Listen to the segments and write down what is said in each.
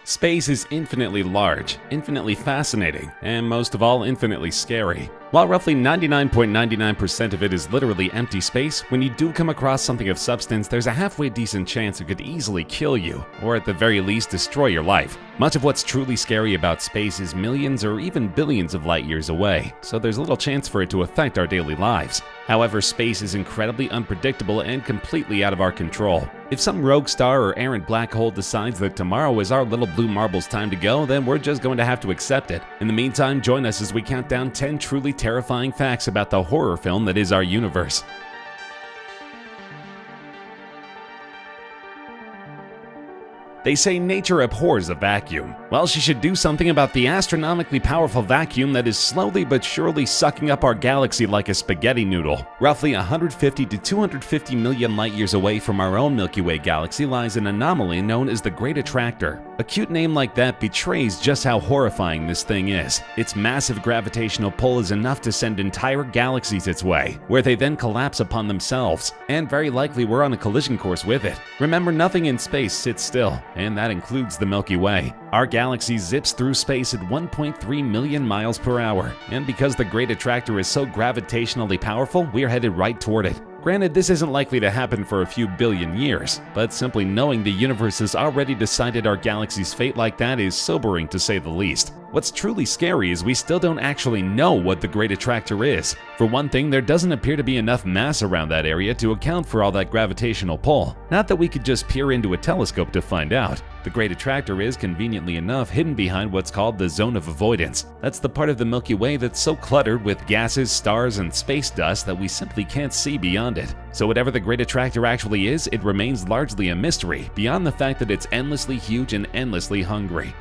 Space is infinitely large, infinitely fascinating, and most of all, infinitely scary. While roughly 99.99% of it is literally empty space, when you do come across something of substance, there's a halfway decent chance it could easily kill you, or at the very least destroy your life. Much of what's truly scary about space is millions or even billions of light years away, so there's little chance for it to affect our daily lives. However, space is incredibly unpredictable and completely out of our control. If some rogue star or errant black hole decides that tomorrow is our little blue marble's time to go, then we're just going to have to accept it. In the meantime, join us as we count down 10 truly terrifying facts about the horror film that is our universe. They say nature abhors a vacuum. Well, she should do something about the astronomically powerful vacuum that is slowly but surely sucking up our galaxy like a spaghetti noodle. Roughly 150 to 250 million light years away from our own Milky Way galaxy lies an anomaly known as the Great Attractor. A cute name like that betrays just how horrifying this thing is. Its massive gravitational pull is enough to send entire galaxies its way, where they then collapse upon themselves, and very likely we're on a collision course with it. Remember, nothing in space sits still, and that includes the Milky Way. Our galaxy zips through space at 1.3 million miles per hour, and because the Great Attractor is so gravitationally powerful, we're headed right toward it. Granted, this isn't likely to happen for a few billion years, but simply knowing the universe has already decided our galaxy's fate like that is sobering to say the least. What's truly scary is we still don't actually know what the Great Attractor is. For one thing, there doesn't appear to be enough mass around that area to account for all that gravitational pull. Not that we could just peer into a telescope to find out. The Great Attractor is, conveniently enough, hidden behind what's called the zone of avoidance. That's the part of the Milky Way that's so cluttered with gases, stars, and space dust that we simply can't see beyond it. So whatever the Great Attractor actually is, it remains largely a mystery, beyond the fact that it's endlessly huge and endlessly hungry.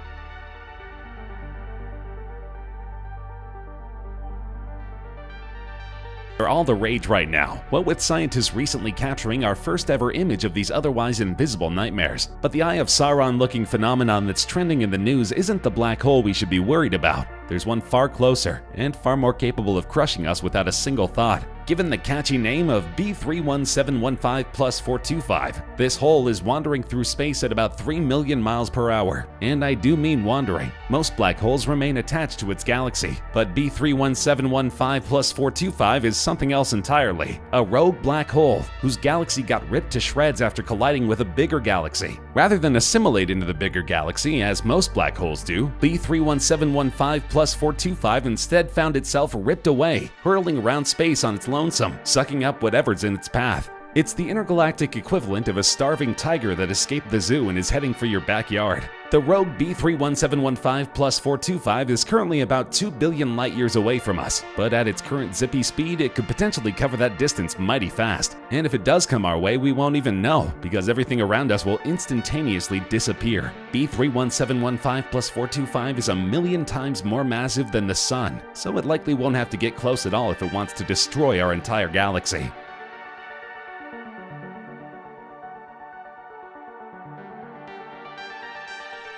They're all the rage right now, what with scientists recently capturing our first ever image of these otherwise invisible nightmares. But the Eye of Sauron looking phenomenon that's trending in the news isn't the black hole we should be worried about. There's one far closer, and far more capable of crushing us without a single thought. Given the catchy name of B31715 plus 425, this hole is wandering through space at about 3 million miles per hour. And I do mean wandering. Most black holes remain attached to its galaxy, but B31715 plus 425 is something else entirely. A rogue black hole, whose galaxy got ripped to shreds after colliding with a bigger galaxy. Rather than assimilate into the bigger galaxy, as most black holes do, B31715 plus 425 instead found itself ripped away, hurling around space on its lonesome, sucking up whatever's in its path. It's the intergalactic equivalent of a starving tiger that escaped the zoo and is heading for your backyard. The rogue B31715 plus 425 is currently about 2 billion light years away from us, but at its current zippy speed, it could potentially cover that distance mighty fast. And if it does come our way, we won't even know, because everything around us will instantaneously disappear. B31715 plus 425 is 1,000,000 times more massive than the Sun, so it likely won't have to get close at all if it wants to destroy our entire galaxy.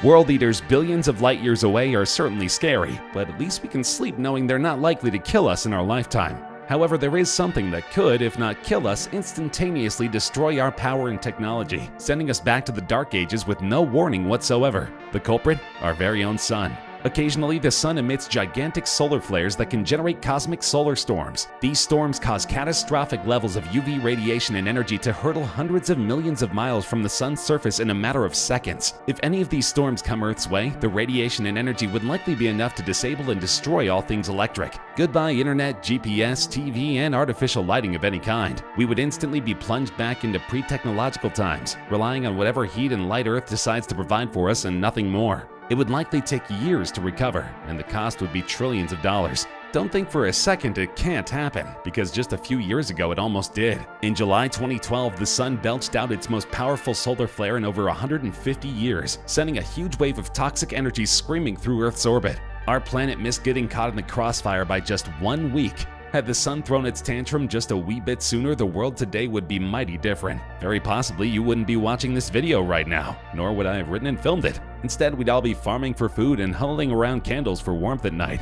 World eaters billions of light years away are certainly scary, but at least we can sleep knowing they're not likely to kill us in our lifetime. However, there is something that could, if not kill us, instantaneously destroy our power and technology, sending us back to the Dark Ages with no warning whatsoever. The culprit? Our very own sun. Occasionally, the sun emits gigantic solar flares that can generate cosmic solar storms. These storms cause catastrophic levels of UV radiation and energy to hurtle hundreds of millions of miles from the sun's surface in a matter of seconds. If any of these storms come Earth's way, the radiation and energy would likely be enough to disable and destroy all things electric. Goodbye internet, GPS, TV, and artificial lighting of any kind. We would instantly be plunged back into pre-technological times, relying on whatever heat and light Earth decides to provide for us and nothing more. It would likely take years to recover, and the cost would be trillions of dollars. Don't think for a second it can't happen, because just a few years ago it almost did. In July 2012, the sun belched out its most powerful solar flare in over 150 years, sending a huge wave of toxic energy screaming through Earth's orbit. Our planet missed getting caught in the crossfire by just 1 week. Had the sun thrown its tantrum just a wee bit sooner, the world today would be mighty different. Very possibly you wouldn't be watching this video right now, nor would I have written and filmed it. Instead, we'd all be farming for food and huddling around candles for warmth at night.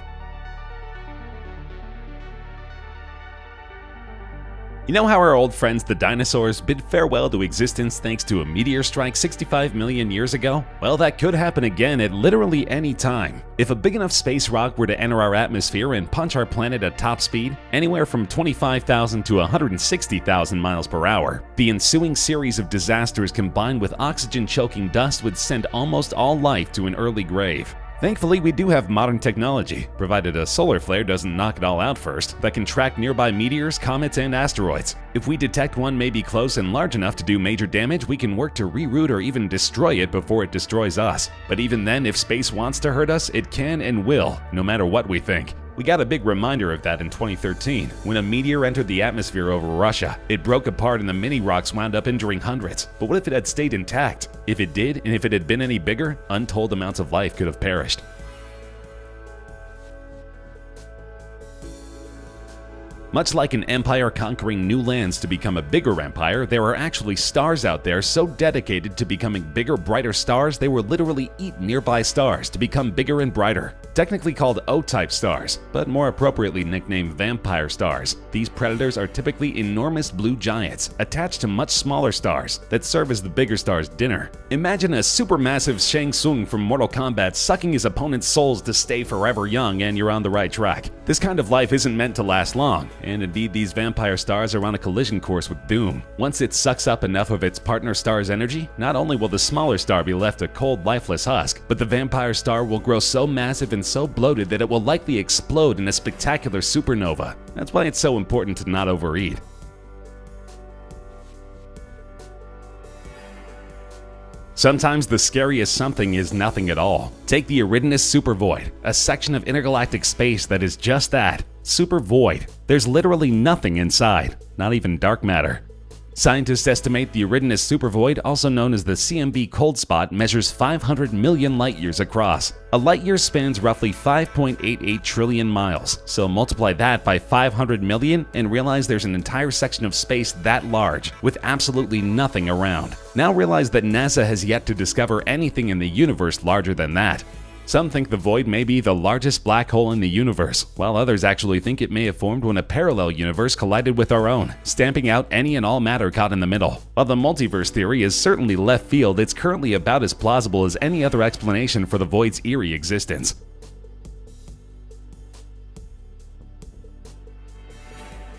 You know how our old friends the dinosaurs bid farewell to existence thanks to a meteor strike 65 million years ago? Well, that could happen again at literally any time. If a big enough space rock were to enter our atmosphere and punch our planet at top speed, anywhere from 25,000 to 160,000 miles per hour, the ensuing series of disasters combined with oxygen-choking dust would send almost all life to an early grave. Thankfully, we do have modern technology, provided a solar flare doesn't knock it all out first, that can track nearby meteors, comets, and asteroids. If we detect one may be close and large enough to do major damage, we can work to reroute or even destroy it before it destroys us. But even then, if space wants to hurt us, it can and will, no matter what we think. We got a big reminder of that in 2013, when a meteor entered the atmosphere over Russia. It broke apart and the mini rocks wound up injuring hundreds. But what if it had stayed intact? If it did, and if it had been any bigger, untold amounts of life could have perished. Much like an empire conquering new lands to become a bigger empire, there are actually stars out there so dedicated to becoming bigger, brighter stars they will literally eat nearby stars to become bigger and brighter. Technically called O-type stars, but more appropriately nicknamed vampire stars. These predators are typically enormous blue giants attached to much smaller stars that serve as the bigger star's dinner. Imagine a supermassive Shang Tsung from Mortal Kombat sucking his opponent's souls to stay forever young, and you're on the right track. This kind of life isn't meant to last long, and indeed these vampire stars are on a collision course with doom. Once it sucks up enough of its partner star's energy, not only will the smaller star be left a cold, lifeless husk, but the vampire star will grow so massive and so bloated that it will likely explode in a spectacular supernova. That's why it's so important to not overeat. Sometimes the scariest something is nothing at all. Take the Eridanus supervoid, a section of intergalactic space that is just that, super void. There's literally nothing inside, not even dark matter. Scientists estimate the Eridanus supervoid, also known as the CMB cold spot, measures 500 million light-years across. A light-year spans roughly 5.88 trillion miles, so multiply that by 500 million and realize there's an entire section of space that large, with absolutely nothing around. Now realize that NASA has yet to discover anything in the universe larger than that. Some think the void may be the largest black hole in the universe, while others actually think it may have formed when a parallel universe collided with our own, stamping out any and all matter caught in the middle. While the multiverse theory is certainly left field, it's currently about as plausible as any other explanation for the void's eerie existence.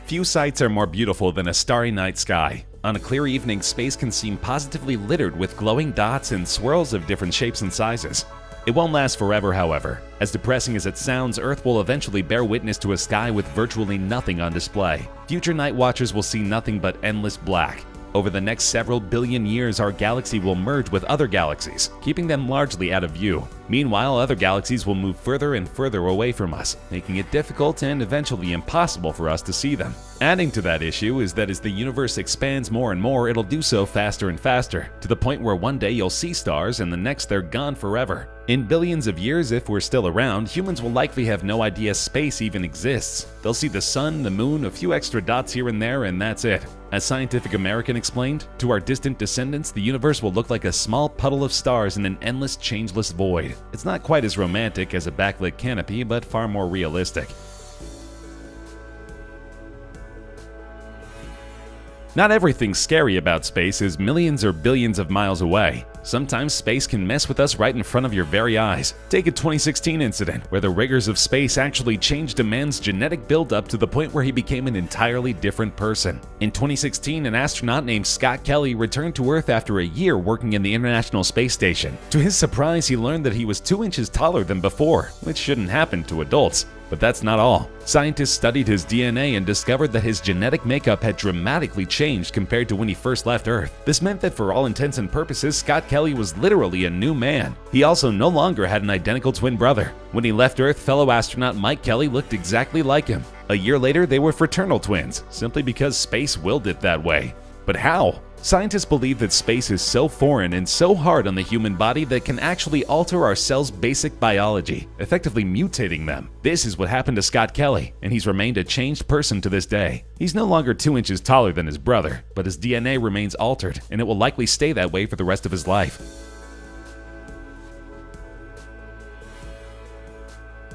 Few sights are more beautiful than a starry night sky. On a clear evening, space can seem positively littered with glowing dots and swirls of different shapes and sizes. It won't last forever, however. As depressing as it sounds, Earth will eventually bear witness to a sky with virtually nothing on display. Future night watchers will see nothing but endless black. Over the next several billion years, our galaxy will merge with other galaxies, keeping them largely out of view. Meanwhile, other galaxies will move further and further away from us, making it difficult and eventually impossible for us to see them. Adding to that issue is that as the universe expands more and more, it'll do so faster and faster, to the point where one day you'll see stars and the next they're gone forever. In billions of years, if we're still around, humans will likely have no idea space even exists. They'll see the sun, the moon, a few extra dots here and there, and that's it. As Scientific American explained, to our distant descendants, the universe will look like a small puddle of stars in an endless, changeless void. It's not quite as romantic as a backlit canopy, but far more realistic. Not everything scary about space is millions or billions of miles away. Sometimes space can mess with us right in front of your very eyes. Take a 2016 incident where the rigors of space actually changed a man's genetic buildup to the point where he became an entirely different person. In 2016, an astronaut named Scott Kelly returned to Earth after a year working in the International Space Station. To his surprise, he learned that he was 2 inches taller than before, which shouldn't happen to adults. But that's not all. Scientists studied his DNA and discovered that his genetic makeup had dramatically changed compared to when he first left Earth. This meant that for all intents and purposes, Scott Kelly was literally a new man. He also no longer had an identical twin brother. When he left Earth, fellow astronaut Mike Kelly looked exactly like him. A year later, they were fraternal twins, simply because space willed it that way. But how? Scientists believe that space is so foreign and so hard on the human body that it can actually alter our cells' basic biology, effectively mutating them. This is what happened to Scott Kelly, and he's remained a changed person to this day. He's no longer 2 inches taller than his brother, but his DNA remains altered, and it will likely stay that way for the rest of his life.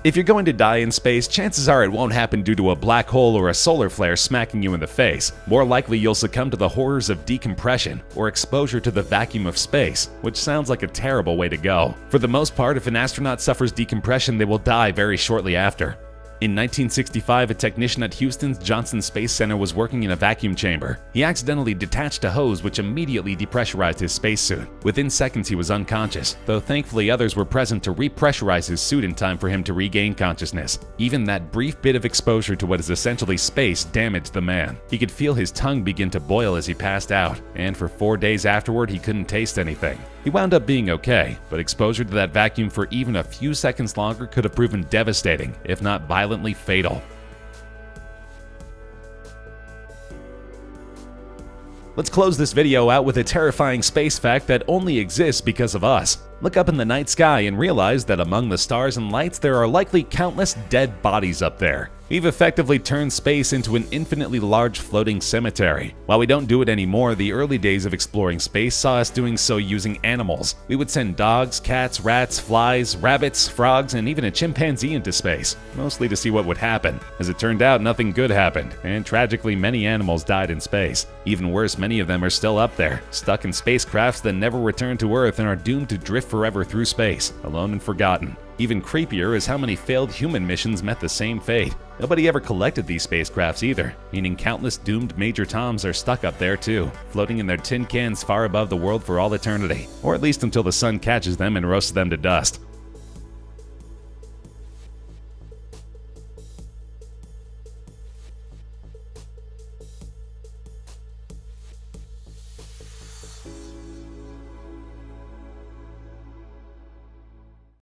If you're going to die in space, chances are it won't happen due to a black hole or a solar flare smacking you in the face. More likely you'll succumb to the horrors of decompression or exposure to the vacuum of space, which sounds like a terrible way to go. For the most part, if an astronaut suffers decompression, they will die very shortly after. In 1965, a technician at Houston's Johnson Space Center was working in a vacuum chamber. He accidentally detached a hose which immediately depressurized his spacesuit. Within seconds he was unconscious, though thankfully others were present to repressurize his suit in time for him to regain consciousness. Even that brief bit of exposure to what is essentially space damaged the man. He could feel his tongue begin to boil as he passed out, and for 4 days afterward he couldn't taste anything. He wound up being okay, but exposure to that vacuum for even a few seconds longer could have proven devastating, if not violently fatal. Let's close this video out with a terrifying space fact that only exists because of us. Look up in the night sky and realize that among the stars and lights there are likely countless dead bodies up there. We've effectively turned space into an infinitely large floating cemetery. While we don't do it anymore, the early days of exploring space saw us doing so using animals. We would send dogs, cats, rats, flies, rabbits, frogs, and even a chimpanzee into space, mostly to see what would happen. As it turned out, nothing good happened, and tragically many animals died in space. Even worse, many of them are still up there, stuck in spacecrafts that never return to Earth and are doomed to drift forever through space, alone and forgotten. Even creepier is how many failed human missions met the same fate. Nobody ever collected these spacecrafts either, meaning countless doomed Major Toms are stuck up there too, floating in their tin cans far above the world for all eternity, or at least until the sun catches them and roasts them to dust.